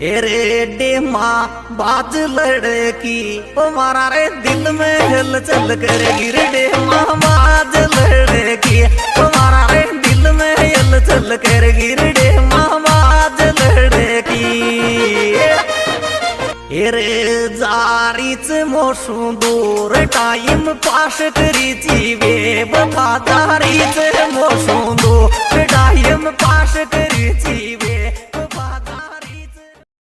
रे डेमा बाज लड़की तुम्हारा रे दिल में हलचल करेगी रे डेमा बाज लड़की तुम्हारा रे दिल में हलचल करेगी रे डेमा बाज लड़की रे जारीच मोशू दूर टाइम पास करी वे बता